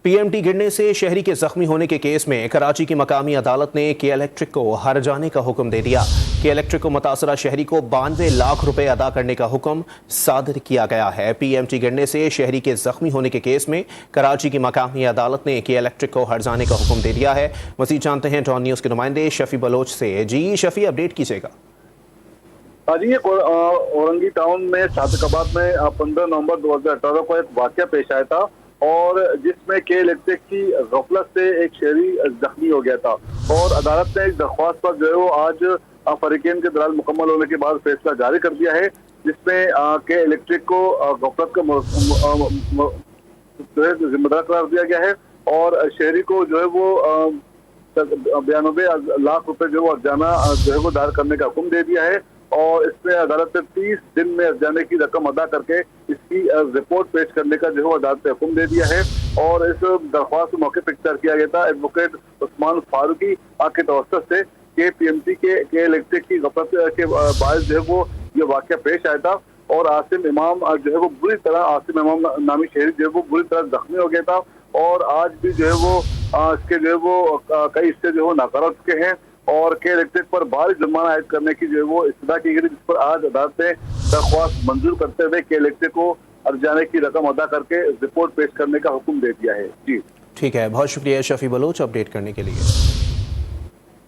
PMT गिरने से शहरी के जख्मी होने के केस में कराची की मकामी अदालत ने के इलेक्ट्रिक को हर जाने का हुक्म दे दिया। के इलेक्ट्रिक को मुतासरा शहरी को 92 लाख रुपए अदा करने का हुक्म सादर किया गया है। पीएमटी गिरने से शहरी के जख्मी होने के केस में कराची की मकामी अदालत ने के इलेक्ट्रिक को हर जाने का हुक्म दे दिया है। मजीद जानते हैं टॉन न्यूज़ के नुमाइंदे शफी बलोच से। जी शफी, अपडेट कीजिएगा। जी, औरंगी टाउन में शादकबाद में 15 नवंबर 2018 को एक वाकया पेश आया था और जिसमें के इलेक्ट्रिक की गफलत से एक शहरी जख्मी हो गया था और अदालत ने इस दरख्वास्त पर जो है वो आज फरीकैन के दलाल मुकम्मल होने के बाद फैसला जारी कर दिया है, जिसमें के इलेक्ट्रिक को गफलत का जो है जिम्मेदार करार दिया गया है और शहरी को जो है वो 92 लाख रुपए जो है अर्जाना जो है वो दायर करने का हुक्म दे दिया है और इसमें अदालत ने 30 दिन में अर्जाने की रकम अदा करके इसकी रिपोर्ट पेश करने का जो है अदालत ने हुक्म दे दिया है और इस दरख्वास्त के मौके पर इख्तियार किया गया था एडवोकेट उस्मान फारूकी के तवस्सुत से के पीएमटी के इलेक्ट्रिक की गफलत के बायस जो है वो ये वाकया पेश आया था और आसिम इमाम जो है वो बुरी तरह आसिम इमाम नामी शहरी जो है वो बुरी तरह जख्मी हो गया था और आज भी जो है वो इसके जो है वो कई हिस्से जो है नाकारा हो चुके हैं और के इलेक्ट्रिक पर भारी जुर्माना आयद करने की जो है वो इस्तदा की गई, जिस पर आज अदालत ने दरख्वास्त मंजूर करते हुए के इलेक्ट्रिक को अर्जाने की रकम अदा करके रिपोर्ट पेश करने का हुक्म दे दिया है। जी ठीक है, बहुत शुक्रिया शफी बलोच अपडेट करने के लिए।